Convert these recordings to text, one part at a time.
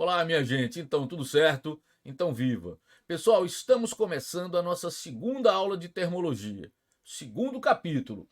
Olá, minha gente. Então, tudo certo? Então, viva. Pessoal, estamos começando a nossa segunda aula de termologia. Segundo capítulo.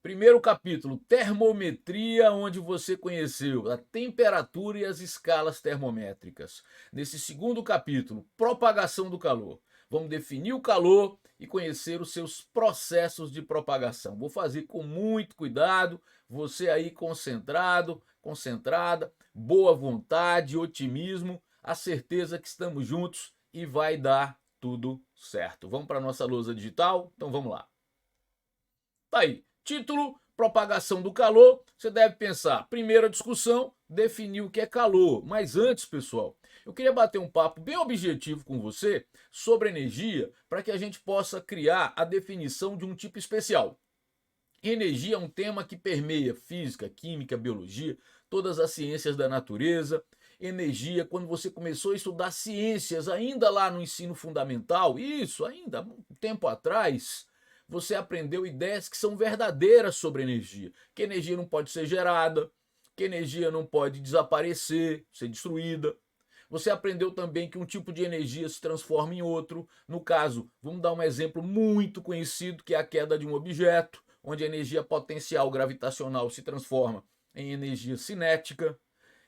Primeiro capítulo, termometria, onde você conheceu a temperatura e as escalas termométricas. Nesse segundo capítulo, propagação do calor. Vamos definir o calor e conhecer os seus processos de propagação. Vou fazer com muito cuidado, você aí concentrado, concentrada, boa vontade, otimismo, a certeza que estamos juntos e vai dar tudo certo. Vamos para a nossa lousa digital? Então vamos lá. Tá aí. Título: propagação do calor. Você deve pensar, primeira discussão, definir o que é calor. Mas antes, pessoal, eu queria bater um papo bem objetivo com você sobre energia para que a gente possa criar a definição de um tipo especial. Energia é um tema que permeia física, química, biologia, todas as ciências da natureza. Energia, quando você começou a estudar ciências, ainda lá no ensino fundamental, isso, ainda há um tempo atrás, você aprendeu ideias que são verdadeiras sobre energia. Que energia não pode ser gerada, que energia não pode desaparecer, ser destruída. Você aprendeu também que um tipo de energia se transforma em outro. No caso, vamos dar um exemplo muito conhecido, que é a queda de um objeto, onde a energia potencial gravitacional se transforma em energia cinética.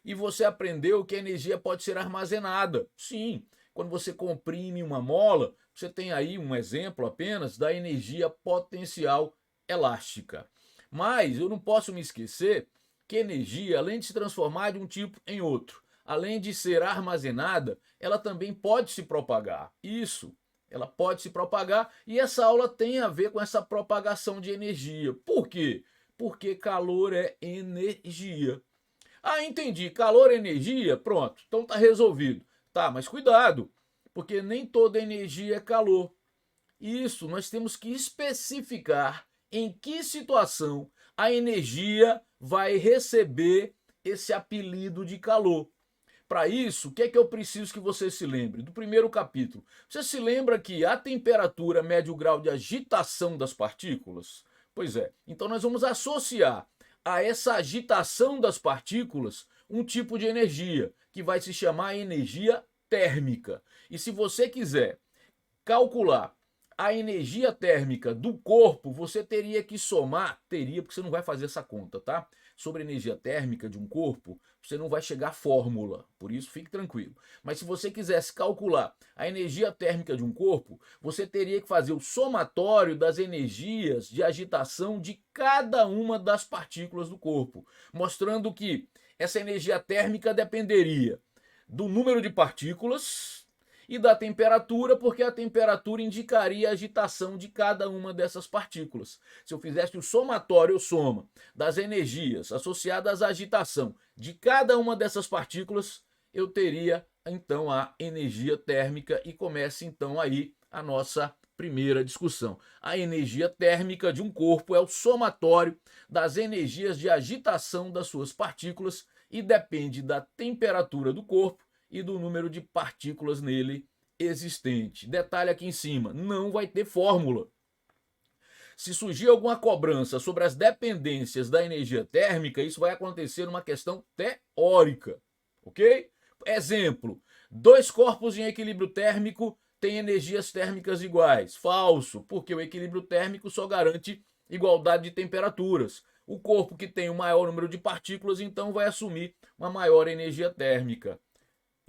E você aprendeu que a energia pode ser armazenada. Sim, quando você comprime uma mola, você tem aí um exemplo apenas da energia potencial elástica. Mas eu não posso me esquecer que energia, além de se transformar de um tipo em outro, além de ser armazenada, ela também pode se propagar. Isso, ela pode se propagar e essa aula tem a ver com essa propagação de energia. Por quê? Porque calor é energia. Ah, entendi. Calor, energia, pronto. Então tá resolvido. Tá, mas cuidado, porque nem toda energia é calor. Isso, nós temos que especificar em que situação a energia vai receber esse apelido de calor. Para isso, o que é que eu preciso que você se lembre? Do primeiro capítulo. Você se lembra que a temperatura mede o grau de agitação das partículas? Pois é. Então nós vamos associar a essa agitação das partículas um tipo de energia, que vai se chamar energia térmica. E se você quiser calcular a energia térmica do corpo, você teria que somar, porque você não vai fazer essa conta, tá? Sobre a energia térmica de um corpo, você não vai chegar à fórmula, por isso fique tranquilo. Mas se você quisesse calcular a energia térmica de um corpo, você teria que fazer o somatório das energias de agitação de cada uma das partículas do corpo, mostrando que essa energia térmica dependeria do número de partículas e da temperatura, porque a temperatura indicaria a agitação de cada uma dessas partículas. Se eu fizesse o somatório, ou soma, das energias associadas à agitação de cada uma dessas partículas, eu teria então a energia térmica e começa então aí a nossa primeira discussão. A energia térmica de um corpo é o somatório das energias de agitação das suas partículas e depende da temperatura do corpo e do número de partículas nele existente. Detalhe aqui em cima, não vai ter fórmula. Se surgir alguma cobrança sobre as dependências da energia térmica, isso vai acontecer numa questão teórica, ok? Exemplo, dois corpos em equilíbrio térmico têm energias térmicas iguais. Falso, porque o equilíbrio térmico só garante igualdade de temperaturas. O corpo que tem o maior número de partículas, então, vai assumir uma maior energia térmica.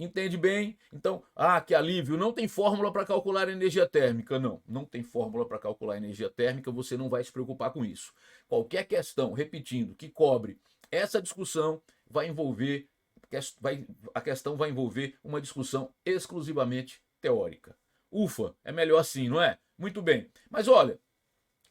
Entende bem? Então, que alívio, não tem fórmula para calcular a energia térmica. Não, não tem fórmula para calcular a energia térmica, você não vai se preocupar com isso. Qualquer questão, repetindo, que cobre essa discussão vai envolver, a questão vai envolver uma discussão exclusivamente teórica. Ufa, é melhor assim, não é? Muito bem. Mas olha,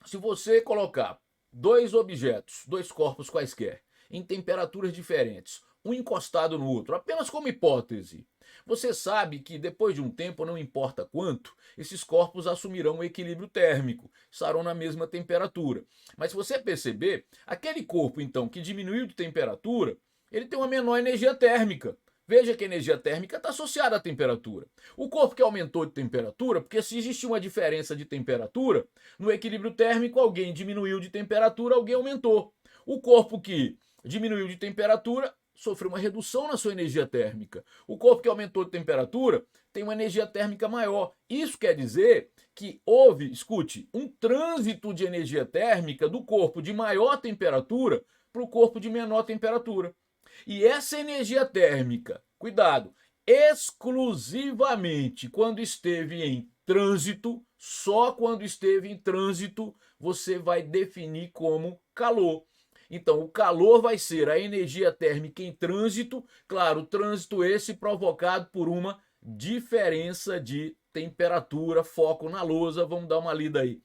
se você colocar dois objetos, dois corpos quaisquer, em temperaturas diferentes, um encostado no outro, apenas como hipótese, você sabe que depois de um tempo, não importa quanto, esses corpos assumirão um equilíbrio térmico, estarão na mesma temperatura. Mas se você perceber, aquele corpo então que diminuiu de temperatura, ele tem uma menor energia térmica. Veja que a energia térmica está associada à temperatura. O corpo que aumentou de temperatura, porque se existe uma diferença de temperatura, no equilíbrio térmico alguém diminuiu de temperatura, alguém aumentou. O corpo que diminuiu de temperatura sofreu uma redução na sua energia térmica. O corpo que aumentou de temperatura tem uma energia térmica maior. Isso quer dizer que houve, escute, um trânsito de energia térmica do corpo de maior temperatura para o corpo de menor temperatura. E essa energia térmica, cuidado, exclusivamente quando esteve em trânsito, só quando esteve em trânsito você vai definir como calor. Então, o calor vai ser a energia térmica em trânsito, claro, trânsito esse provocado por uma diferença de temperatura, foco na lousa, vamos dar uma lida aí.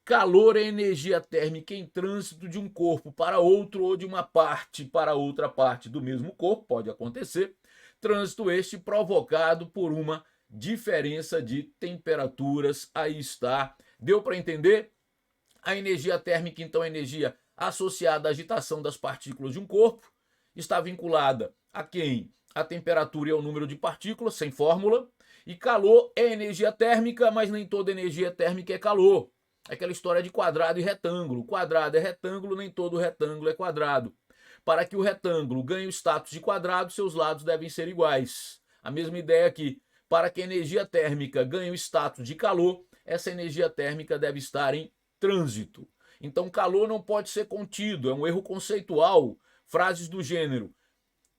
Calor é energia térmica em trânsito de um corpo para outro ou de uma parte para outra parte do mesmo corpo, pode acontecer. Trânsito este provocado por uma diferença de temperaturas, aí está. Deu para entender? A energia térmica, então, é energia associada à agitação das partículas de um corpo, está vinculada a quem? A temperatura e ao número de partículas, sem fórmula. E calor é energia térmica, mas nem toda energia térmica é calor. Aquela história de quadrado e retângulo. Quadrado é retângulo, nem todo retângulo é quadrado. Para que o retângulo ganhe o status de quadrado, seus lados devem ser iguais. A mesma ideia aqui. Para que a energia térmica ganhe o status de calor, essa energia térmica deve estar em trânsito. Então, calor não pode ser contido, é um erro conceitual. Frases do gênero: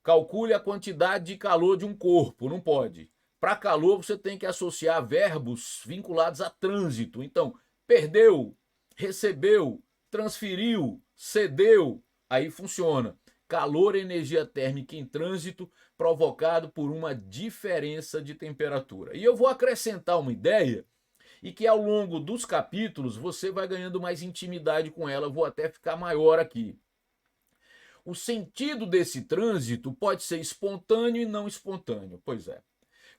calcule a quantidade de calor de um corpo, não pode. Para calor, você tem que associar verbos vinculados a trânsito. Então, perdeu, recebeu, transferiu, cedeu, aí funciona. Calor é energia térmica em trânsito provocado por uma diferença de temperatura. E eu vou acrescentar uma ideia e que ao longo dos capítulos você vai ganhando mais intimidade com ela, vou até ficar maior aqui. O sentido desse trânsito pode ser espontâneo e não espontâneo. Pois é.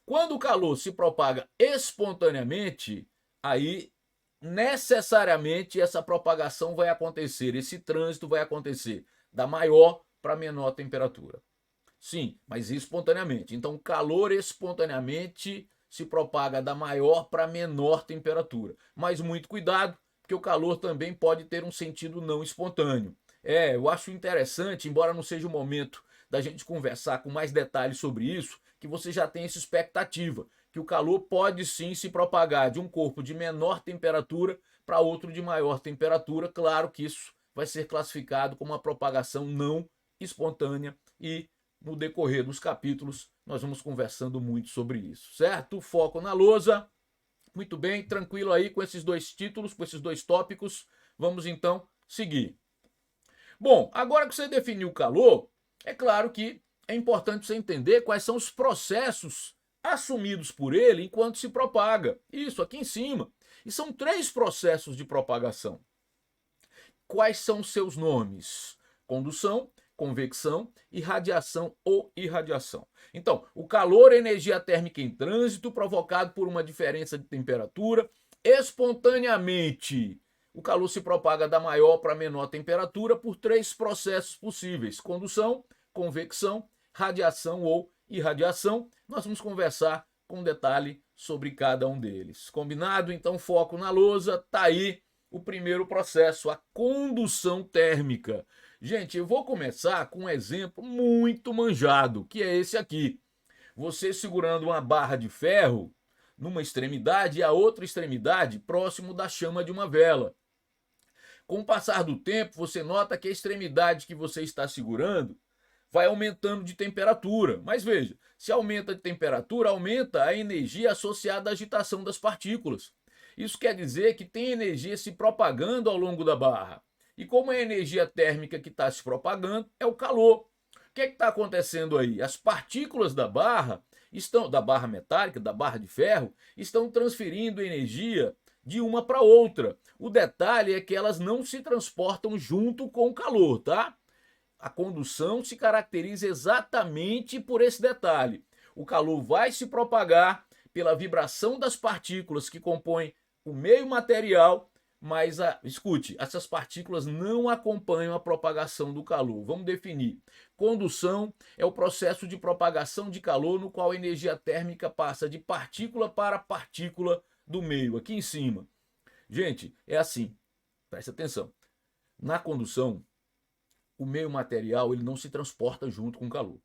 Quando o calor se propaga espontaneamente, aí necessariamente essa propagação vai acontecer, esse trânsito vai acontecer da maior para menor temperatura. Sim, mas espontaneamente. Então, calor espontaneamente se propaga da maior para menor temperatura. Mas muito cuidado, porque o calor também pode ter um sentido não espontâneo. Eu acho interessante, embora não seja o momento da gente conversar com mais detalhes sobre isso, que você já tem essa expectativa, que o calor pode sim se propagar de um corpo de menor temperatura para outro de maior temperatura. Claro que isso vai ser classificado como uma propagação não espontânea e no decorrer dos capítulos nós vamos conversando muito sobre isso, certo? Foco na lousa. Muito bem, tranquilo aí com esses dois títulos, com esses dois tópicos. Vamos então seguir. Bom, agora que você definiu o calor, é claro que é importante você entender quais são os processos assumidos por ele enquanto se propaga. Isso aqui em cima. E são 3 processos de propagação. Quais são seus nomes? Condução, convecção, irradiação ou irradiação. Então, o calor é energia térmica em trânsito provocado por uma diferença de temperatura. Espontaneamente, o calor se propaga da maior para a menor temperatura por 3 processos possíveis: condução, convecção, radiação ou irradiação. Nós vamos conversar com detalhe sobre cada um deles. Combinado? Então, foco na lousa. Tá aí o primeiro processo, a condução térmica. Gente, eu vou começar com um exemplo muito manjado, que é esse aqui. Você segurando uma barra de ferro numa extremidade e a outra extremidade próximo da chama de uma vela. Com o passar do tempo, você nota que a extremidade que você está segurando vai aumentando de temperatura. Mas veja, se aumenta de temperatura, aumenta a energia associada à agitação das partículas. Isso quer dizer que tem energia se propagando ao longo da barra. E como é a energia térmica que está se propagando, é o calor. O que está acontecendo aí? As partículas da barra metálica, da barra de ferro, estão transferindo energia de uma para outra. O detalhe é que elas não se transportam junto com o calor, tá? A condução se caracteriza exatamente por esse detalhe. O calor vai se propagar pela vibração das partículas que compõem o meio material, mas escute, essas partículas não acompanham a propagação do calor. Vamos definir. Condução é o processo de propagação de calor no qual a energia térmica passa de partícula para partícula do meio, aqui em cima. Gente, é assim, presta atenção. Na condução, o meio material ele não se transporta junto com o calor.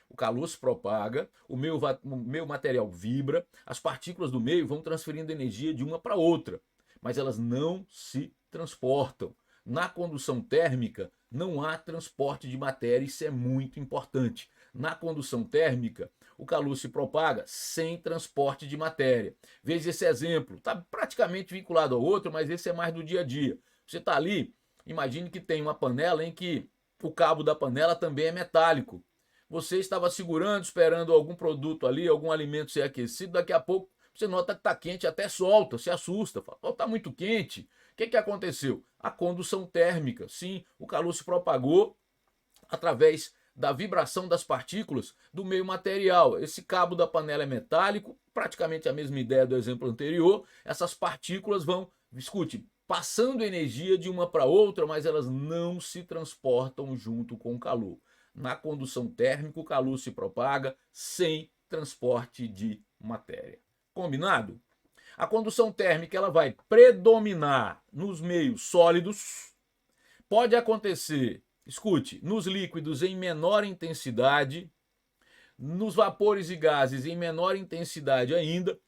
O calor se propaga, o meio material vibra, as partículas do meio vão transferindo energia de uma para outra, mas elas não se transportam. Na condução térmica não há transporte de matéria, isso é muito importante. Na condução térmica, o calor se propaga sem transporte de matéria. Veja esse exemplo, está praticamente vinculado ao outro, mas esse é mais do dia a dia. Você está ali, imagine que tem uma panela em que o cabo da panela também é metálico. Você estava segurando, esperando algum produto ali, algum alimento ser aquecido, daqui a pouco você nota que está quente, até solta, se assusta, fala, está muito quente. O que aconteceu? A condução térmica, sim, o calor se propagou através da vibração das partículas do meio material. Esse cabo da panela é metálico, praticamente a mesma ideia do exemplo anterior. Essas partículas vão, escute, passando energia de uma para outra, mas elas não se transportam junto com o calor. Na condução térmica, o calor se propaga sem transporte de matéria. Combinado? A condução térmica ela vai predominar nos meios sólidos. Pode acontecer, escute, nos líquidos em menor intensidade, nos vapores e gases em menor intensidade ainda.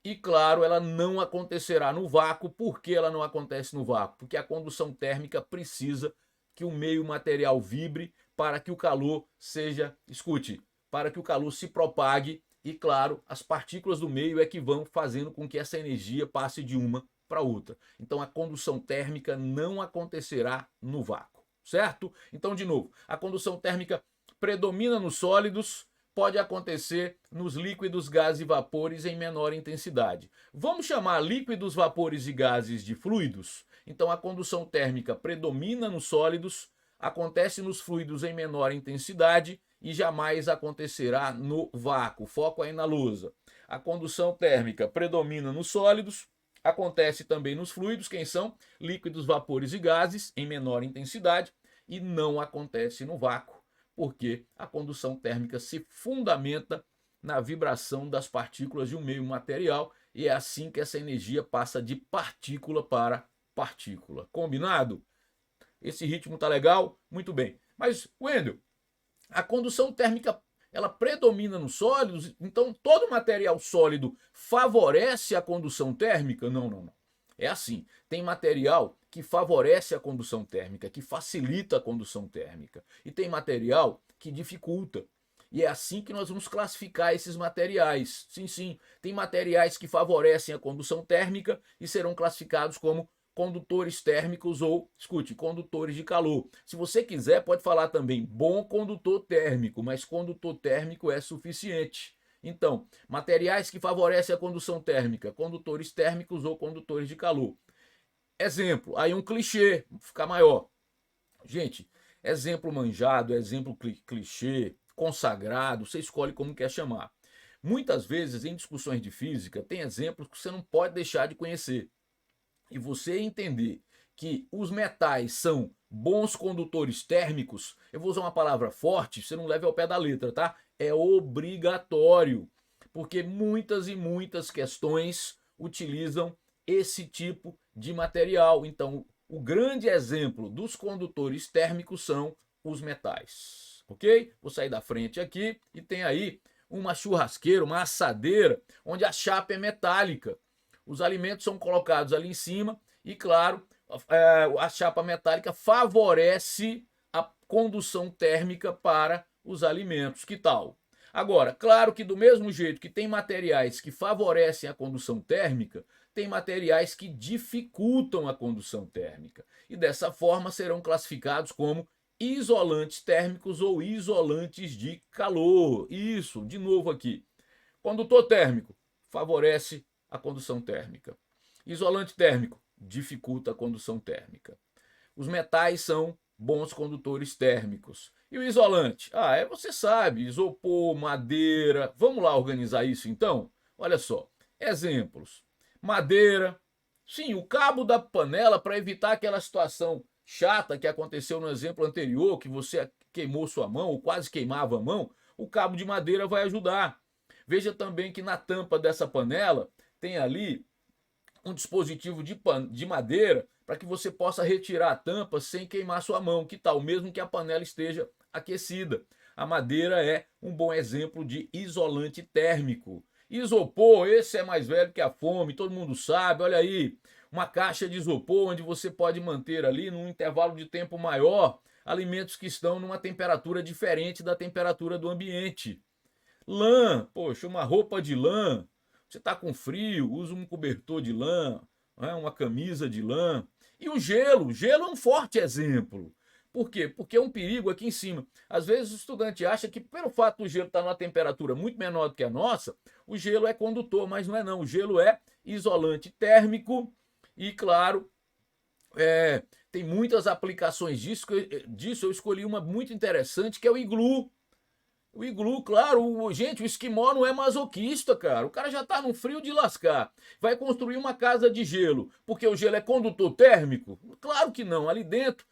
E claro, ela não acontecerá no vácuo. Por que ela não acontece no vácuo? Porque a condução térmica precisa que o meio material vibre para que o calor seja, escute, para que o calor se propague e, claro, as partículas do meio é que vão fazendo com que essa energia passe de uma para outra. Então a condução térmica não acontecerá no vácuo, certo? Então, de novo, a condução térmica predomina nos sólidos, pode acontecer nos líquidos, gases e vapores em menor intensidade. Vamos chamar líquidos, vapores e gases de fluidos? Então a condução térmica predomina nos sólidos, acontece nos fluidos em menor intensidade e jamais acontecerá no vácuo. Foco aí na lousa. A condução térmica predomina nos sólidos, acontece também nos fluidos, quem são? Líquidos, vapores e gases em menor intensidade e não acontece no vácuo, porque a condução térmica se fundamenta na vibração das partículas de um meio material e é assim que essa energia passa de partícula para partícula. Combinado? Esse ritmo tá legal? Muito bem. Mas, Wendel, a condução térmica ela predomina nos sólidos, então todo material sólido favorece a condução térmica? Não, não, não. É assim, tem material que favorece a condução térmica, que facilita a condução térmica, e tem material que dificulta. E é assim que nós vamos classificar esses materiais. Sim, sim, tem materiais que favorecem a condução térmica e serão classificados como condutores térmicos ou, escute, condutores de calor. Se você quiser, pode falar também bom condutor térmico, mas condutor térmico é suficiente. Então, materiais que favorecem a condução térmica, condutores térmicos ou condutores de calor. Exemplo, aí um clichê, vou ficar maior. Gente, exemplo manjado, exemplo clichê, consagrado, você escolhe como quer chamar. Muitas vezes, em discussões de física, tem exemplos que você não pode deixar de conhecer. E você entender que os metais são bons condutores térmicos, eu vou usar uma palavra forte, você não leve ao pé da letra, tá? É obrigatório, porque muitas e muitas questões utilizam esse tipo de material. Então, o grande exemplo dos condutores térmicos são os metais, ok? Vou sair da frente aqui e tem aí uma churrasqueira, uma assadeira, onde a chapa é metálica. Os alimentos são colocados ali em cima e, claro, a chapa metálica favorece a condução térmica para os alimentos. Que tal? Agora, claro que do mesmo jeito que tem materiais que favorecem a condução térmica, tem materiais que dificultam a condução térmica. E dessa forma serão classificados como isolantes térmicos ou isolantes de calor. Isso, de novo aqui. Condutor térmico favorece a condução térmica. Isolante térmico dificulta a condução térmica. Os metais são bons condutores térmicos. E o isolante? Você sabe, isopor, madeira. Vamos lá organizar isso então? Olha só, exemplos. Madeira. Sim, o cabo da panela, para evitar aquela situação chata que aconteceu no exemplo anterior, que você queimou sua mão ou quase queimava a mão, o cabo de madeira vai ajudar. Veja também que na tampa dessa panela tem ali um dispositivo de madeira para que você possa retirar a tampa sem queimar sua mão. Que tal? Mesmo que a panela esteja aquecida. A madeira é um bom exemplo de isolante térmico. Isopor, esse é mais velho que a fome, todo mundo sabe. Olha aí, uma caixa de isopor onde você pode manter ali num intervalo de tempo maior alimentos que estão numa temperatura diferente da temperatura do ambiente. Lã, poxa, uma roupa de lã. Você está com frio, usa um cobertor de lã, né, uma camisa de lã. E o gelo é um forte exemplo. Por quê? Porque é um perigo aqui em cima. Às vezes o estudante acha que pelo fato do gelo estar numa temperatura muito menor do que a nossa, o gelo é condutor, mas não é não. O gelo é isolante térmico e, claro, tem muitas aplicações disso. Eu escolhi uma muito interessante, que é o iglu. O iglu, claro, gente, o esquimó não é masoquista, cara. O cara já tá no frio de lascar. Vai construir uma casa de gelo, porque o gelo é condutor térmico? Claro que não. Ali dentro,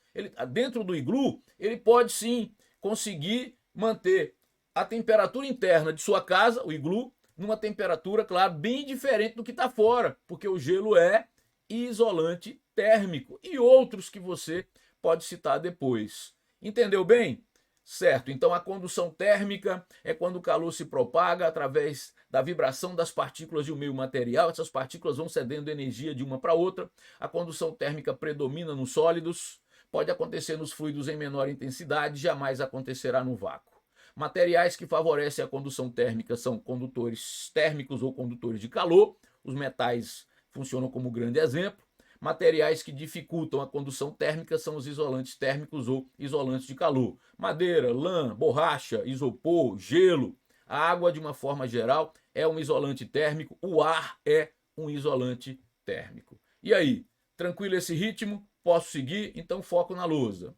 dentro do iglu, ele pode sim conseguir manter a temperatura interna de sua casa, o iglu, numa temperatura, claro, bem diferente do que está fora, porque o gelo é isolante térmico. E outros que você pode citar depois. Entendeu bem? Certo, então a condução térmica é quando o calor se propaga através da vibração das partículas de um meio material. Essas partículas vão cedendo energia de uma para outra. A condução térmica predomina nos sólidos, pode acontecer nos fluidos em menor intensidade, jamais acontecerá no vácuo. Materiais que favorecem a condução térmica são condutores térmicos ou condutores de calor. Os metais funcionam como grande exemplo. Materiais que dificultam a condução térmica são os isolantes térmicos ou isolantes de calor. Madeira, lã, borracha, isopor, gelo. A água, de uma forma geral, é um isolante térmico. O ar é um isolante térmico. E aí, tranquilo esse ritmo? Posso seguir? Então foco na lousa.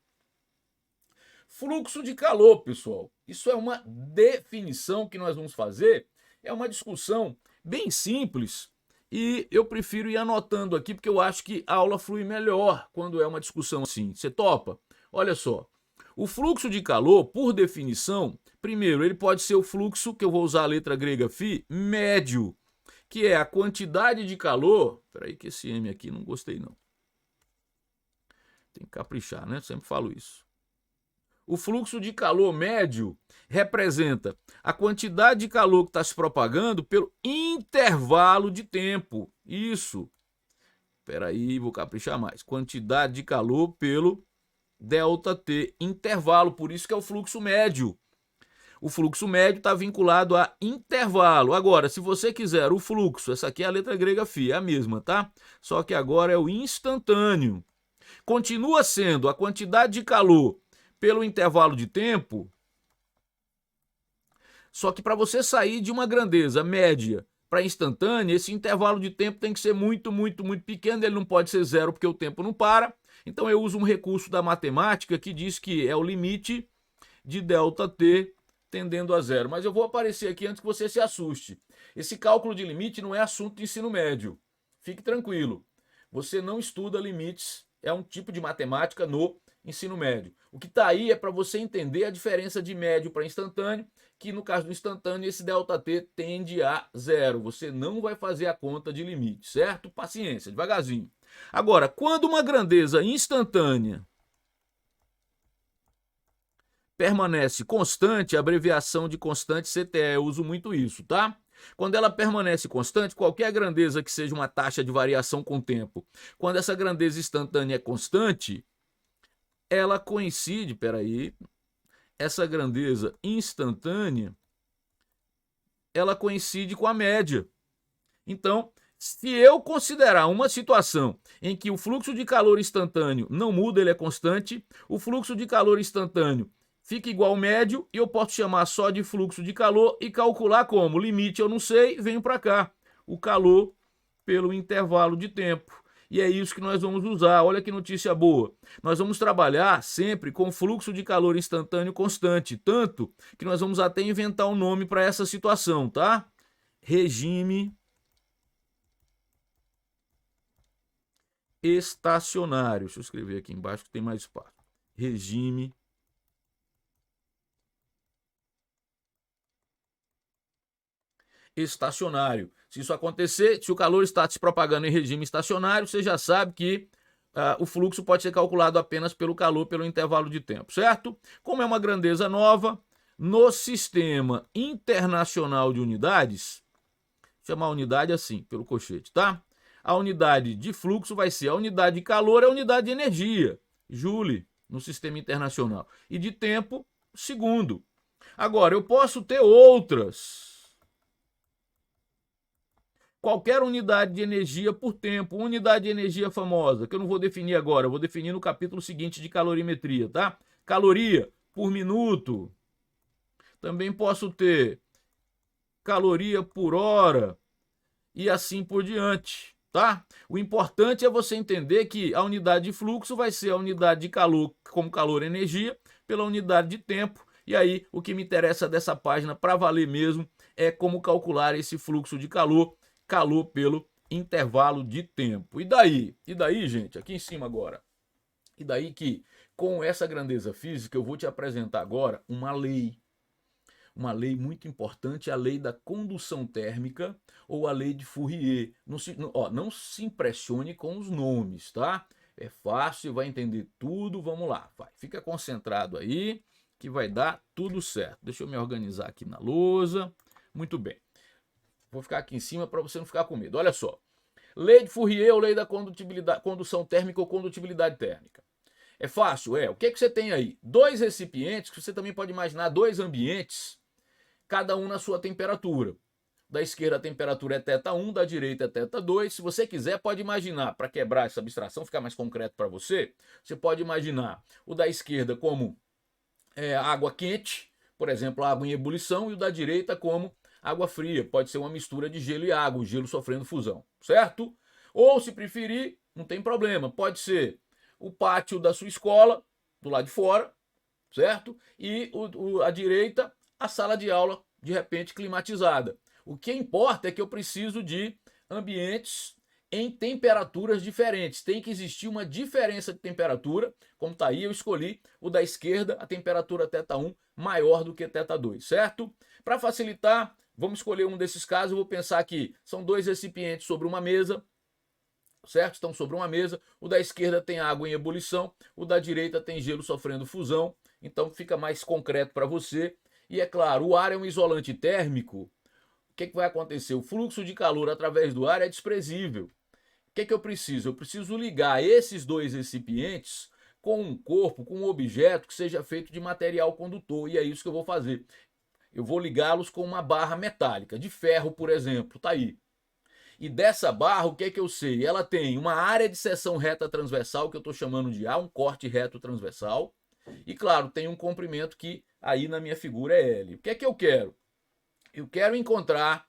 Fluxo de calor, pessoal. Isso é uma definição que nós vamos fazer. É uma discussão bem simples. E eu prefiro ir anotando aqui, porque eu acho que a aula flui melhor quando é uma discussão assim. Você topa? Olha só. O fluxo de calor, por definição, primeiro, ele pode ser o fluxo, que eu vou usar a letra grega φ, médio, que é a quantidade de calor. Espera aí que esse M aqui não gostei não. Tem que caprichar, né? Sempre falo isso. O fluxo de calor médio representa a quantidade de calor que está se propagando pelo intervalo de tempo. Isso. Espera aí, vou caprichar mais. Quantidade de calor pelo ΔT, intervalo. Por isso que é o fluxo médio. O fluxo médio está vinculado a intervalo. Agora, se você quiser o fluxo, essa aqui é a letra grega φ, é a mesma, tá? Só que agora é o instantâneo. Continua sendo a quantidade de calor pelo intervalo de tempo, só que para você sair de uma grandeza média para instantânea, esse intervalo de tempo tem que ser muito pequeno, ele não pode ser zero porque o tempo não para. Então eu uso um recurso da matemática que diz que é o limite de ΔT tendendo a zero. Mas eu vou aparecer aqui antes que você se assuste. Esse cálculo de limite não é assunto de ensino médio. Fique tranquilo. Você não estuda limites, é um tipo de matemática no ensino médio. O que está aí é para você entender a diferença de médio para instantâneo, que no caso do instantâneo esse ΔT tende a zero. Você não vai fazer a conta de limite, certo? Paciência, devagarzinho. Agora, quando uma grandeza instantânea permanece constante, a abreviação de constante CTE, eu uso muito isso, tá? Quando ela permanece constante, qualquer grandeza que seja uma taxa de variação com o tempo, quando essa grandeza instantânea é constante, ela coincide, peraí, essa grandeza instantânea, ela coincide com a média. Então, se eu considerar uma situação em que o fluxo de calor instantâneo não muda, ele é constante, o fluxo de calor instantâneo fica igual ao médio, e eu posso chamar só de fluxo de calor e calcular como? Limite eu não sei, venho para cá. O calor pelo intervalo de tempo. E é isso que nós vamos usar. Olha que notícia boa. Nós vamos trabalhar sempre com fluxo de calor instantâneo constante, tanto que nós vamos até inventar um nome para essa situação, tá? Regime estacionário. Deixa eu escrever aqui embaixo que tem mais espaço. Regime estacionário. Se isso acontecer, se o calor está se propagando em regime estacionário, você já sabe que o fluxo pode ser calculado apenas pelo calor, pelo intervalo de tempo, certo? Como é uma grandeza nova, no Sistema Internacional de Unidades, chamar a unidade assim, pelo colchete, tá? A unidade de fluxo vai ser a unidade de calor, a unidade de energia, Joule, no Sistema Internacional. E de tempo, segundo. Agora, eu posso ter outras. Qualquer unidade de energia por tempo, unidade de energia famosa, que eu não vou definir agora, eu vou definir no capítulo seguinte de calorimetria, tá? Caloria por minuto. Também posso ter caloria por hora e assim por diante, tá? O importante é você entender que a unidade de fluxo vai ser a unidade de calor como calor-energia pela unidade de tempo. E aí, o que me interessa dessa página para valer mesmo é como calcular esse fluxo de calor pelo intervalo de tempo. E daí? E daí, gente, aqui em cima agora. E daí que, com essa grandeza física, eu vou te apresentar agora uma lei muito importante, a lei da condução térmica ou a lei de Fourier. Não se impressione com os nomes, tá? É fácil, vai entender tudo, vamos lá. Fica concentrado aí que vai dar tudo certo. Deixa eu me organizar aqui na lousa. Muito bem. Vou ficar aqui em cima para você não ficar com medo. Olha só. Lei de Fourier ou lei da condução térmica ou condutibilidade térmica. É fácil? O que você tem aí? Dois recipientes, que você também pode imaginar dois ambientes, cada um na sua temperatura. Da esquerda a temperatura é θ1, da direita é θ2. Se você quiser, pode imaginar, para quebrar essa abstração, ficar mais concreto para você, você pode imaginar o da esquerda como água quente, por exemplo, água em ebulição, e o da direita como água fria. Pode ser uma mistura de gelo e água, o gelo sofrendo fusão, certo? Ou, se preferir, não tem problema, pode ser o pátio da sua escola, do lado de fora, certo? E a direita, a sala de aula, de repente, climatizada. O que importa é que eu preciso de ambientes em temperaturas diferentes. Tem que existir uma diferença de temperatura. Como está aí, eu escolhi o da esquerda, a temperatura θ1 maior do que θ2, certo? Para facilitar, vamos escolher um desses casos. Eu vou pensar que são dois recipientes sobre uma mesa, certo? Estão sobre uma mesa. O da esquerda tem água em ebulição, o da direita tem gelo sofrendo fusão. Então fica mais concreto para você. E é claro, o ar é um isolante térmico. O que vai acontecer? O fluxo de calor através do ar é desprezível. O que eu preciso? Eu preciso ligar esses dois recipientes com um corpo, com um objeto que seja feito de material condutor. E é isso que eu vou fazer. Eu vou ligá-los com uma barra metálica, de ferro, por exemplo. Tá aí. E dessa barra, o que eu sei? Ela tem uma área de seção reta transversal, que eu estou chamando de A, um corte reto transversal. E claro, tem um comprimento que aí na minha figura é L. O que eu quero? Eu quero encontrar,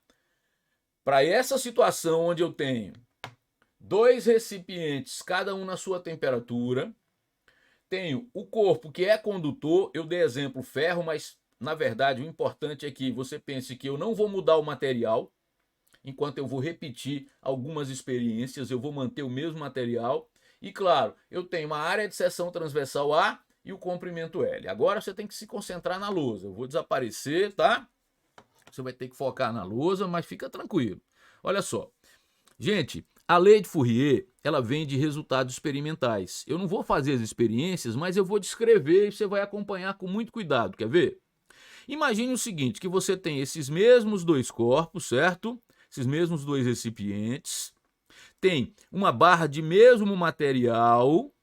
para essa situação onde eu tenho dois recipientes, cada um na sua temperatura, tenho o corpo que é condutor, eu dei exemplo ferro, mas na verdade o importante é que você pense que eu não vou mudar o material, enquanto eu vou repetir algumas experiências, eu vou manter o mesmo material, e claro, eu tenho uma área de seção transversal A e o comprimento L. Agora você tem que se concentrar na lousa, eu vou desaparecer, tá? Você vai ter que focar na lousa, mas fica tranquilo. Olha só, gente, a lei de Fourier, ela vem de resultados experimentais. Eu não vou fazer as experiências, mas eu vou descrever e você vai acompanhar com muito cuidado, quer ver? Imagine o seguinte, que você tem esses mesmos dois corpos, certo? Esses mesmos dois recipientes, tem uma barra de mesmo material,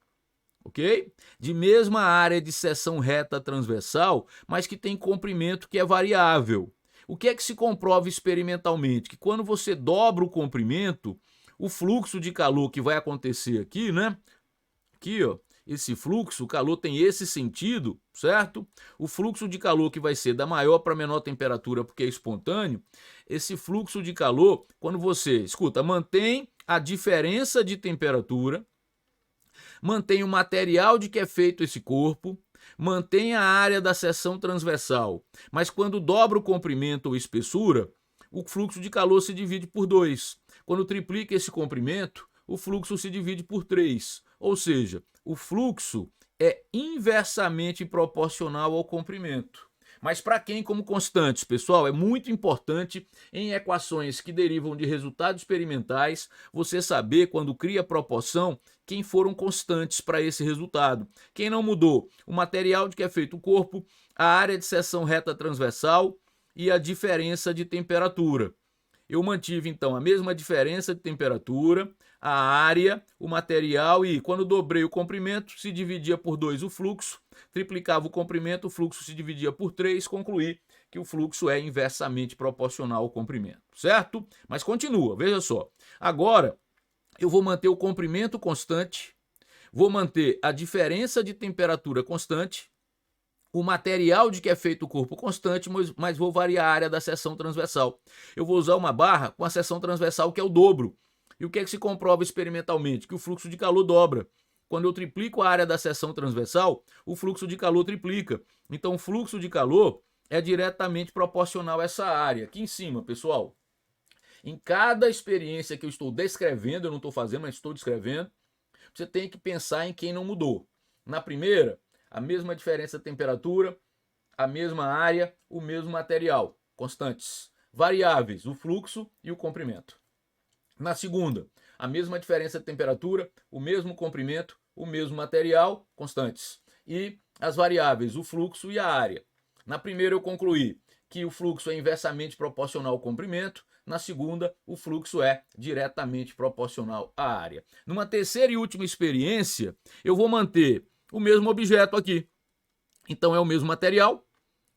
ok? De mesma área de seção reta transversal, mas que tem comprimento que é variável. O que é que se comprova experimentalmente? Que quando você dobra o comprimento, o fluxo de calor que vai acontecer aqui, né? Aqui, ó, esse fluxo, o calor tem esse sentido, certo? O fluxo de calor que vai ser da maior para menor temperatura, porque é espontâneo, esse fluxo de calor, quando você, escuta, mantém a diferença de temperatura, mantém o material de que é feito esse corpo, mantém a área da seção transversal, mas quando dobra o comprimento ou espessura, o fluxo de calor se divide por 2. Quando triplica esse comprimento, o fluxo se divide por 3. Ou seja, o fluxo é inversamente proporcional ao comprimento. Mas para quem como constantes, pessoal, é muito importante em equações que derivam de resultados experimentais, você saber quando cria proporção quem foram constantes para esse resultado. Quem não mudou? O material de que é feito o corpo, a área de seção reta transversal e a diferença de temperatura. Eu mantive então a mesma diferença de temperatura, a área, o material e quando dobrei o comprimento se dividia por 2 o fluxo, triplicava o comprimento, o fluxo se dividia por 3, concluí que o fluxo é inversamente proporcional ao comprimento, certo? Mas continua, veja só. Agora eu vou manter o comprimento constante, vou manter a diferença de temperatura constante, o material de que é feito o corpo constante, mas vou variar a área da seção transversal. Eu vou usar uma barra com a seção transversal que é o dobro. E o que é que se comprova experimentalmente? Que o fluxo de calor dobra. Quando eu triplico a área da seção transversal, o fluxo de calor triplica. Então o fluxo de calor é diretamente proporcional a essa área. Aqui em cima, pessoal, em cada experiência que eu estou descrevendo, eu não estou fazendo, mas estou descrevendo, você tem que pensar em quem não mudou. Na primeira, a mesma diferença de temperatura, a mesma área, o mesmo material, constantes. Variáveis, o fluxo e o comprimento. Na segunda, a mesma diferença de temperatura, o mesmo comprimento, o mesmo material, constantes. E as variáveis, o fluxo e a área. Na primeira eu concluí que o fluxo é inversamente proporcional ao comprimento. Na segunda, o fluxo é diretamente proporcional à área. Numa terceira e última experiência, eu vou manter o mesmo objeto aqui. Então é o mesmo material,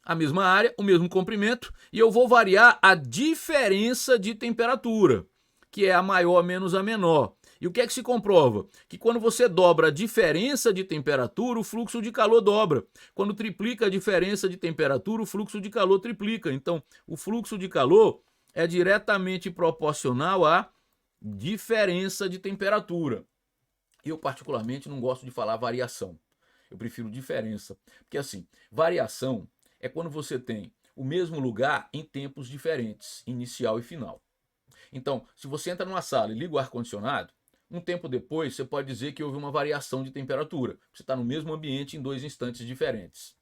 a mesma área, o mesmo comprimento, e eu vou variar a diferença de temperatura, que é a maior menos a menor. E o que é que se comprova? Que quando você dobra a diferença de temperatura, o fluxo de calor dobra. Quando triplica a diferença de temperatura, o fluxo de calor triplica. Então, o fluxo de calor é diretamente proporcional à diferença de temperatura. Eu, particularmente, não gosto de falar variação. Eu prefiro diferença. Porque, assim, variação é quando você tem o mesmo lugar em tempos diferentes, inicial e final. Então, se você entra numa sala e liga o ar-condicionado, um tempo depois você pode dizer que houve uma variação de temperatura. Você está no mesmo ambiente em 2 instantes diferentes.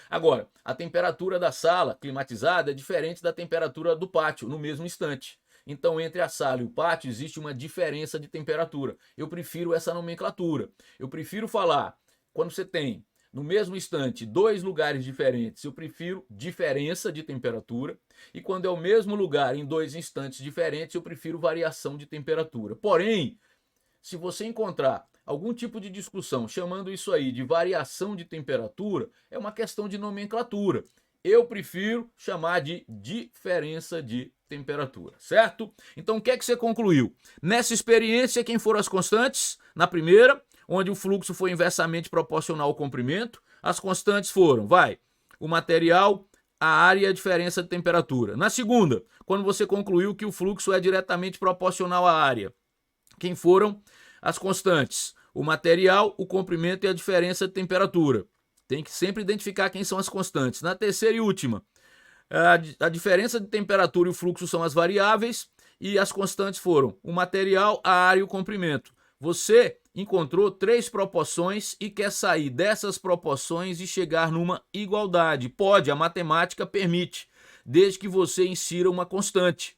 Agora, a temperatura da sala climatizada é diferente da temperatura do pátio no mesmo instante. Então, entre a sala e o pátio existe uma diferença de temperatura. Eu prefiro essa nomenclatura. Eu prefiro falar, quando você tem no mesmo instante 2 lugares diferentes, eu prefiro diferença de temperatura. E quando é o mesmo lugar em 2 instantes diferentes, eu prefiro variação de temperatura. Porém, se você encontrar algum tipo de discussão chamando isso aí de variação de temperatura, é uma questão de nomenclatura. Eu prefiro chamar de diferença de temperatura, certo? Então o que é que você concluiu? Nessa experiência, quem foram as constantes? Na primeira, onde o fluxo foi inversamente proporcional ao comprimento, as constantes foram, o material, a área e a diferença de temperatura. Na segunda, quando você concluiu que o fluxo é diretamente proporcional à área, quem foram as constantes? O material, o comprimento e a diferença de temperatura. Tem que sempre identificar quem são as constantes. Na terceira e última, a diferença de temperatura e o fluxo são as variáveis e as constantes foram o material, a área e o comprimento. Você encontrou 3 proporções e quer sair dessas proporções e chegar numa igualdade. Pode, a matemática permite, desde que você insira uma constante.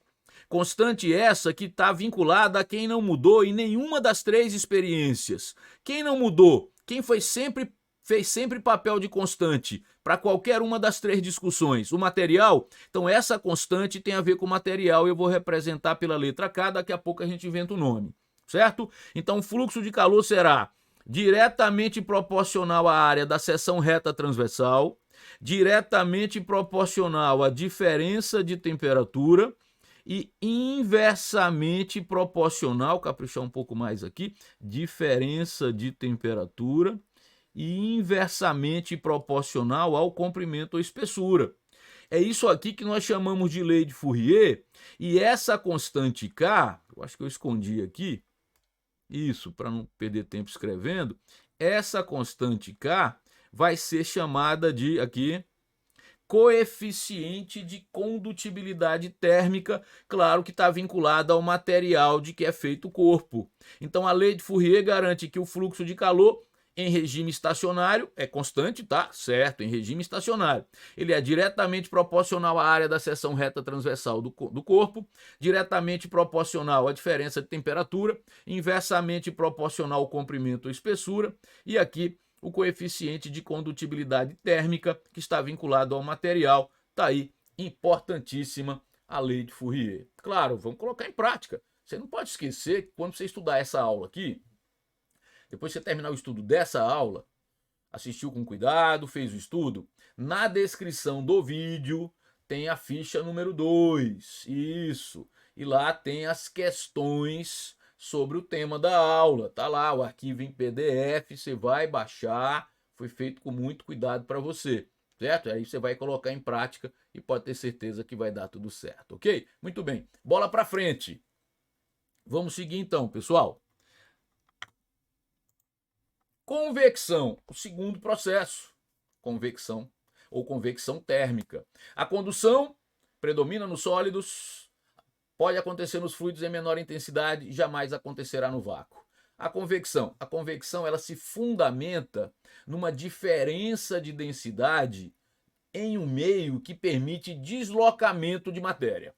Constante essa que está vinculada a quem não mudou em nenhuma das 3 experiências. Quem não mudou? Quem fez sempre papel de constante para qualquer uma das 3 discussões? O material? Então essa constante tem a ver com o material, eu vou representar pela letra K, daqui a pouco a gente inventa o nome, certo? Então o fluxo de calor será diretamente proporcional à área da seção reta transversal, diretamente proporcional à diferença de temperatura, e inversamente proporcional, caprichar um pouco mais aqui, diferença de temperatura e inversamente proporcional ao comprimento ou espessura. É isso aqui que nós chamamos de lei de Fourier, e essa constante K, eu acho que eu escondi aqui, isso, para não perder tempo escrevendo, essa constante K vai ser chamada de, aqui, coeficiente de condutibilidade térmica, claro que está vinculada ao material de que é feito o corpo. Então a lei de Fourier garante que o fluxo de calor em regime estacionário, é constante, tá? Certo, em regime estacionário. Ele é diretamente proporcional à área da seção reta transversal do corpo, diretamente proporcional à diferença de temperatura, inversamente proporcional ao comprimento ou espessura, e aqui o coeficiente de condutibilidade térmica, que está vinculado ao material. Está aí, importantíssima a lei de Fourier. Claro, vamos colocar em prática. Você não pode esquecer que quando você estudar essa aula aqui, depois que você terminar o estudo dessa aula, assistiu com cuidado, fez o estudo, na descrição do vídeo tem a ficha número 2. Isso. E lá tem as questões sobre o tema da aula. Tá lá o arquivo em PDF, você vai baixar, foi feito com muito cuidado para você, certo? Aí você vai colocar em prática e pode ter certeza que vai dar tudo certo, ok? Muito bem, bola para frente. Vamos seguir então, pessoal. Convecção, o segundo processo, convecção ou convecção térmica. A condução predomina nos sólidos, pode acontecer nos fluidos em menor intensidade, jamais acontecerá no vácuo. A convecção ela se fundamenta numa diferença de densidade em um meio que permite deslocamento de matéria.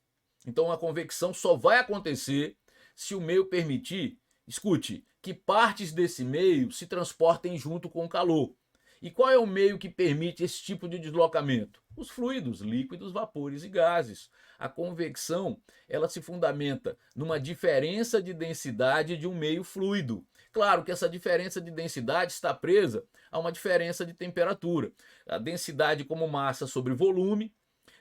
Então a convecção só vai acontecer se o meio permitir, escute, que partes desse meio se transportem junto com o calor. E qual é o meio que permite esse tipo de deslocamento? Os fluidos, líquidos, vapores e gases. A convecção, ela se fundamenta numa diferença de densidade de um meio fluido. Claro que essa diferença de densidade está presa a uma diferença de temperatura. A densidade como massa sobre volume.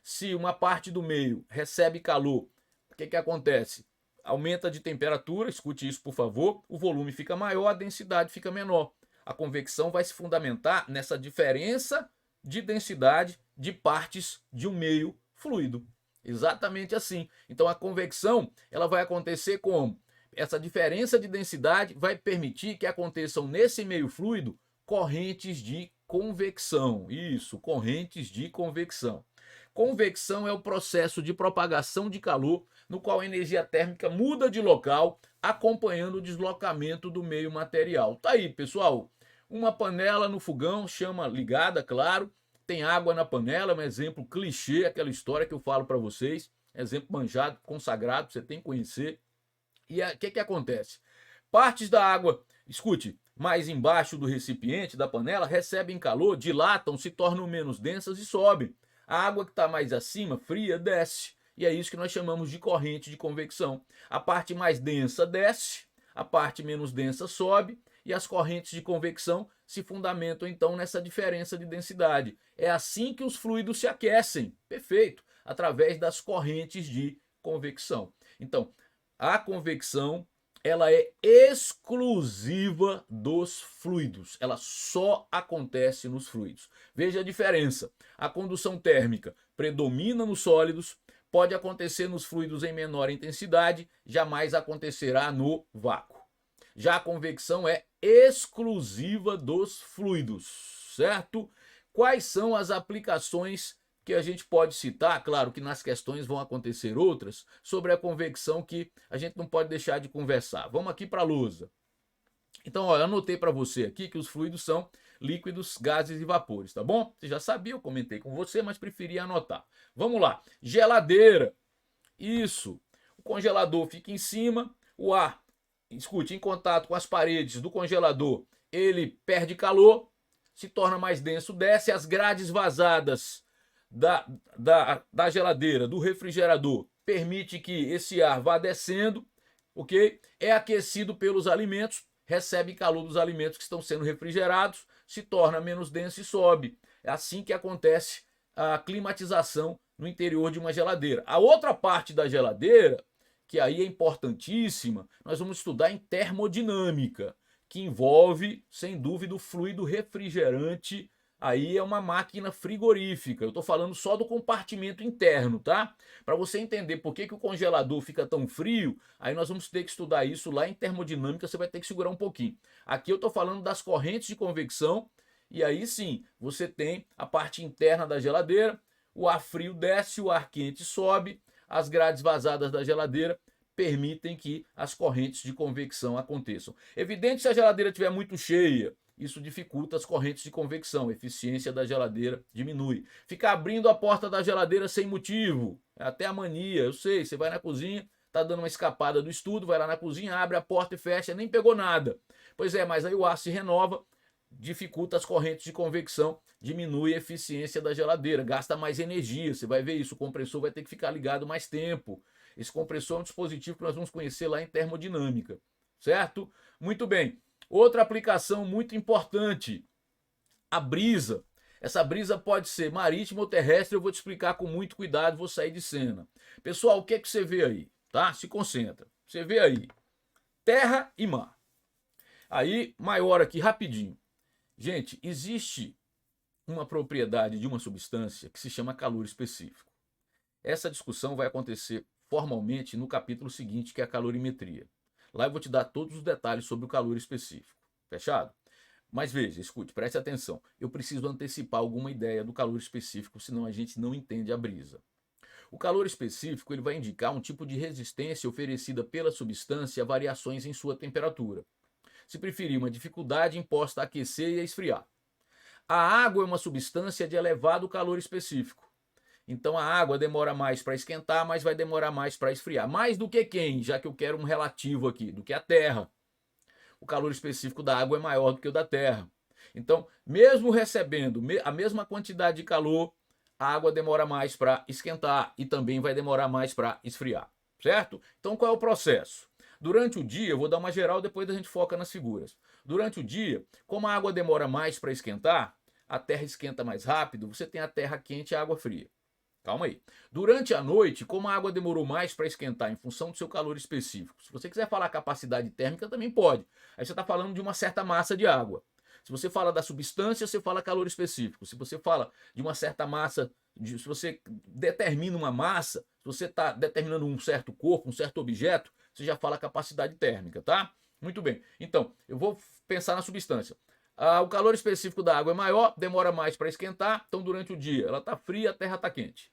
Se uma parte do meio recebe calor, o que acontece? Aumenta de temperatura, escute isso por favor, o volume fica maior, a densidade fica menor. A convecção vai se fundamentar nessa diferença de densidade de partes de um meio fluido. Exatamente assim. Então a convecção ela vai acontecer como? Essa diferença de densidade vai permitir que aconteçam nesse meio fluido correntes de convecção. Isso, correntes de convecção. Convecção é o processo de propagação de calor no qual a energia térmica muda de local, acompanhando o deslocamento do meio material. Tá aí, pessoal. Uma panela no fogão, chama ligada, claro. Tem água na panela, é um exemplo clichê, aquela história que eu falo para vocês. Exemplo manjado, consagrado, você tem que conhecer. E o que acontece? Partes da água, escute, mais embaixo do recipiente, da panela, recebem calor, dilatam, se tornam menos densas e sobem. A água que está mais acima, fria, desce. E é isso que nós chamamos de corrente de convecção. A parte mais densa desce, a parte menos densa sobe, e as correntes de convecção se fundamentam então nessa diferença de densidade. É assim que os fluidos se aquecem, perfeito, através das correntes de convecção. Então, a convecção ela é exclusiva dos fluidos, ela só acontece nos fluidos. Veja a diferença. A condução térmica predomina nos sólidos, pode acontecer nos fluidos em menor intensidade, jamais acontecerá no vácuo. Já a convecção é exclusiva dos fluidos, certo? Quais são as aplicações que a gente pode citar? Claro que nas questões vão acontecer outras sobre a convecção que a gente não pode deixar de conversar. Vamos aqui para a lousa. Então, ó, eu anotei para você aqui que os fluidos são líquidos, gases e vapores, tá bom? Você já sabia, eu comentei com você, mas preferi anotar. Vamos lá. Geladeira. Isso. O congelador fica em cima, o ar, escute, em contato com as paredes do congelador, ele perde calor, se torna mais denso, desce, as grades vazadas da geladeira, do refrigerador, permite que esse ar vá descendo, ok? É aquecido pelos alimentos, recebe calor dos alimentos que estão sendo refrigerados, se torna menos denso e sobe. É assim que acontece a climatização no interior de uma geladeira. A outra parte da geladeira, que aí é importantíssima, nós vamos estudar em termodinâmica, que envolve, sem dúvida, o fluido refrigerante. Aí é uma máquina frigorífica. Eu estou falando só do compartimento interno, tá? Para você entender por que o congelador fica tão frio, aí nós vamos ter que estudar isso lá em termodinâmica, você vai ter que segurar um pouquinho. Aqui eu estou falando das correntes de convecção, e aí sim, você tem a parte interna da geladeira, o ar frio desce, o ar quente sobe, as grades vazadas da geladeira permitem que as correntes de convecção aconteçam. Evidente, se a geladeira estiver muito cheia, Isso dificulta as correntes de convecção, a eficiência da geladeira diminui. Ficar abrindo a porta da geladeira sem motivo, é até a mania, eu sei, você vai na cozinha, tá dando uma escapada do estudo, vai lá na cozinha, abre a porta e fecha, nem pegou nada. Pois é, mas aí o ar se renova, dificulta as correntes de convecção, diminui a eficiência da geladeira, gasta mais energia, você vai ver isso, o compressor vai ter que ficar ligado mais tempo. Esse compressor é um dispositivo que nós vamos conhecer lá em termodinâmica, certo? Muito bem. Outra aplicação muito importante, a brisa. Essa brisa pode ser marítima ou terrestre, eu vou te explicar com muito cuidado, vou sair de cena. Pessoal, o que é que você vê aí? Tá? Se concentra. Você vê aí, terra e mar. Aí, maior aqui, rapidinho. Gente, existe uma propriedade de uma substância que se chama calor específico. Essa discussão vai acontecer formalmente no capítulo seguinte, que é a calorimetria. Lá eu vou te dar todos os detalhes sobre o calor específico. Fechado? Mas veja, escute, preste atenção. Eu preciso antecipar alguma ideia do calor específico, senão a gente não entende a brisa. O calor específico ele vai indicar um tipo de resistência oferecida pela substância a variações em sua temperatura. Se preferir, uma dificuldade imposta a aquecer e a esfriar. A água é uma substância de elevado calor específico. Então a água demora mais para esquentar, mas vai demorar mais para esfriar. Mais do que quem? Já que eu quero um relativo aqui, do que a terra. O calor específico da água é maior do que o da terra. Então, mesmo recebendo a mesma quantidade de calor, a água demora mais para esquentar e também vai demorar mais para esfriar, certo? Então qual é o processo? Durante o dia, eu vou dar uma geral, depois a gente foca nas figuras. Durante o dia, como a água demora mais para esquentar, a terra esquenta mais rápido, você tem a terra quente e a água fria. Calma aí. Durante a noite, como a água demorou mais para esquentar em função do seu calor específico, se você quiser falar capacidade térmica, também pode. Aí você está falando de uma certa massa de água. Se você fala da substância, você fala calor específico. Se você fala de uma certa massa, se você determina uma massa, se você está determinando um certo corpo, um certo objeto, você já fala capacidade térmica, tá? Muito bem. Então, eu vou pensar na substância. O calor específico da água é maior, demora mais para esquentar, então durante o dia ela está fria, a terra está quente.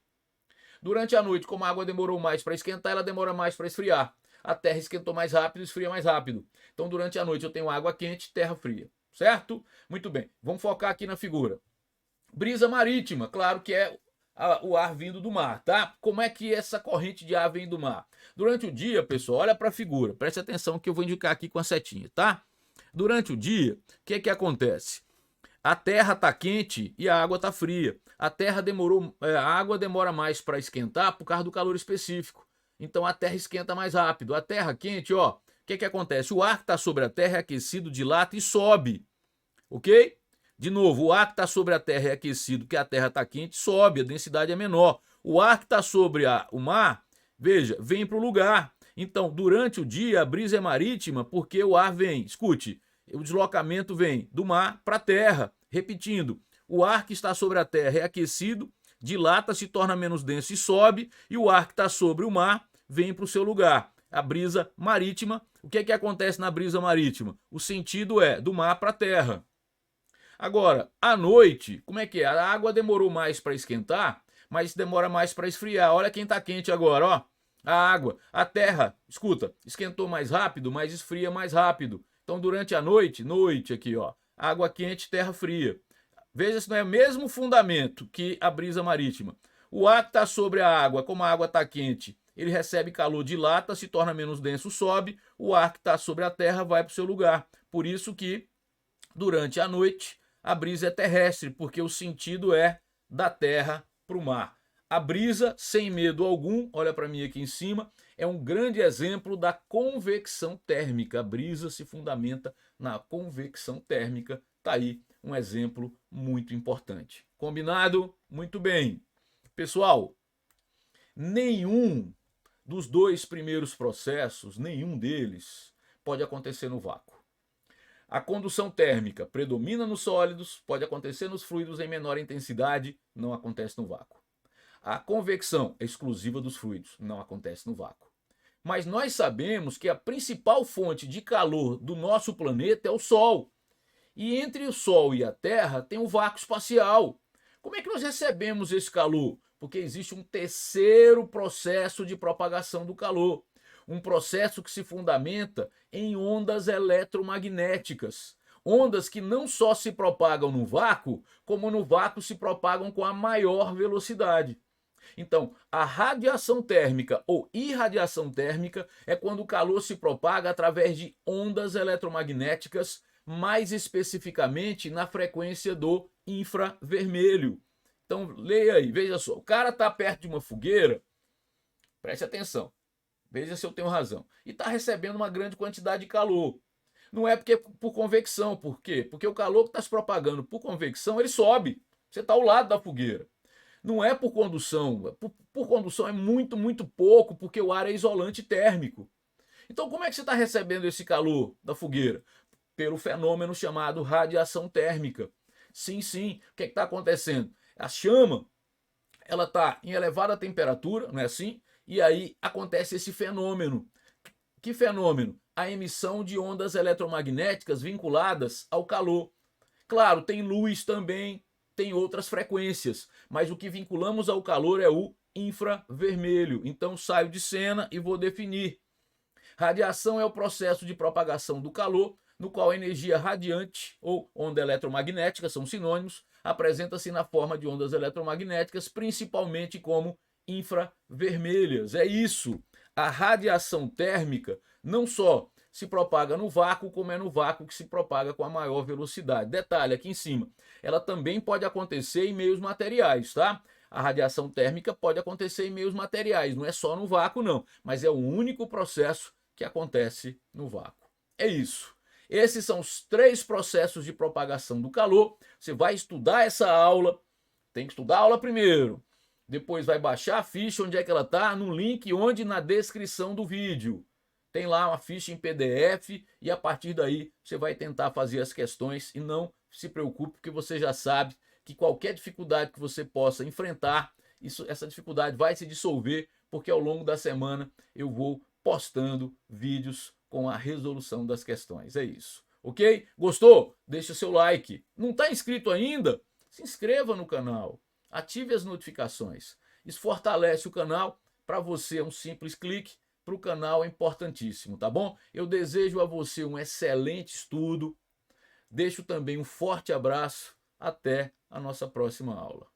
Durante a noite, como a água demorou mais para esquentar, ela demora mais para esfriar. A terra esquentou mais rápido, esfria mais rápido. Então durante a noite eu tenho água quente, terra fria. Certo? Muito bem. Vamos focar aqui na figura. Brisa marítima, claro que é o ar vindo do mar, tá? Como é que essa corrente de ar vem do mar? Durante o dia, pessoal, olha para a figura. Preste atenção que eu vou indicar aqui com a setinha, tá? Durante o dia, o que acontece? A terra está quente e a água está fria. A água demora mais para esquentar por causa do calor específico. Então a terra esquenta mais rápido. A terra quente, ó, o que acontece? O ar que está sobre a terra é aquecido, dilata e sobe, ok? De novo, o ar que está sobre a terra é aquecido, que a terra está quente, sobe, a densidade é menor. O ar que está sobre o mar, veja, vem para o lugar. Então, durante o dia, a brisa é marítima porque o ar vem, escute, o deslocamento vem do mar para a terra. Repetindo, o ar que está sobre a terra é aquecido, dilata, se torna menos denso e sobe, e o ar que está sobre o mar vem para o seu lugar. A brisa marítima, o que acontece na brisa marítima? O sentido é do mar para a terra. Agora, à noite, como é que é? A água demorou mais para esquentar, mas demora mais para esfriar. Olha quem está quente agora, ó. A água, a terra, escuta, esquentou mais rápido, mas esfria mais rápido. Então, durante a noite aqui, ó, água quente, terra fria. Veja se não é o mesmo fundamento que a brisa marítima. O ar que está sobre a água, como a água está quente, ele recebe calor, dilata, se torna menos denso, sobe. O ar que está sobre a terra vai para o seu lugar. Por isso que, durante a noite, a brisa é terrestre, porque o sentido é da terra para o mar. A brisa, sem medo algum, olha para mim aqui em cima, é um grande exemplo da convecção térmica. A brisa se fundamenta na convecção térmica. Está aí um exemplo muito importante. Combinado? Muito bem. Pessoal, nenhum dos dois primeiros processos, nenhum deles pode acontecer no vácuo. A condução térmica predomina nos sólidos, pode acontecer nos fluidos em menor intensidade, não acontece no vácuo. A convecção é exclusiva dos fluidos, não acontece no vácuo. Mas nós sabemos que a principal fonte de calor do nosso planeta é o Sol. E entre o Sol e a Terra tem o vácuo espacial. Como é que nós recebemos esse calor? Porque existe um terceiro processo de propagação do calor. Um processo que se fundamenta em ondas eletromagnéticas. Ondas que não só se propagam no vácuo, como no vácuo se propagam com a maior velocidade. Então, a radiação térmica ou irradiação térmica é quando o calor se propaga através de ondas eletromagnéticas, mais especificamente na frequência do infravermelho. Então, leia aí, veja só. O cara está perto de uma fogueira, preste atenção, veja se eu tenho razão, e está recebendo uma grande quantidade de calor. Não é porque por convecção, por quê? Porque o calor que está se propagando por convecção, ele sobe. Você está ao lado da fogueira. Não é por condução. Por condução é muito, muito pouco, porque o ar é isolante térmico. Então, como é que você está recebendo esse calor da fogueira? Pelo fenômeno chamado radiação térmica. Sim, sim. O que está acontecendo? A chama, ela está em elevada temperatura, não é assim? E aí acontece esse fenômeno. Que fenômeno? A emissão de ondas eletromagnéticas vinculadas ao calor. Claro, tem luz também, tem outras frequências, mas o que vinculamos ao calor é o infravermelho. Então saio de cena e vou definir. Radiação é o processo de propagação do calor, no qual a energia radiante ou onda eletromagnética, são sinônimos, apresenta-se na forma de ondas eletromagnéticas, principalmente como infravermelhas. É isso. A radiação térmica não só se propaga no vácuo, como é no vácuo que se propaga com a maior velocidade. Detalhe aqui em cima, ela também pode acontecer em meios materiais, tá? A radiação térmica pode acontecer em meios materiais, não é só no vácuo não, mas é o único processo que acontece no vácuo. É isso. Esses são os 3 processos de propagação do calor. Você vai estudar essa aula, tem que estudar a aula primeiro. Depois vai baixar a ficha, onde é que ela está? No link onde na descrição do vídeo. Tem lá uma ficha em PDF e a partir daí você vai tentar fazer as questões e não se preocupe, porque você já sabe que qualquer dificuldade que você possa enfrentar, essa dificuldade vai se dissolver, porque ao longo da semana eu vou postando vídeos com a resolução das questões. É isso, ok? Gostou? Deixa o seu like. Não está inscrito ainda? Se inscreva no canal. Ative as notificações. Isso fortalece o canal. Para você é um simples clique. Para o canal é importantíssimo, tá bom? Eu desejo a você um excelente estudo. Deixo também um forte abraço. Até a nossa próxima aula.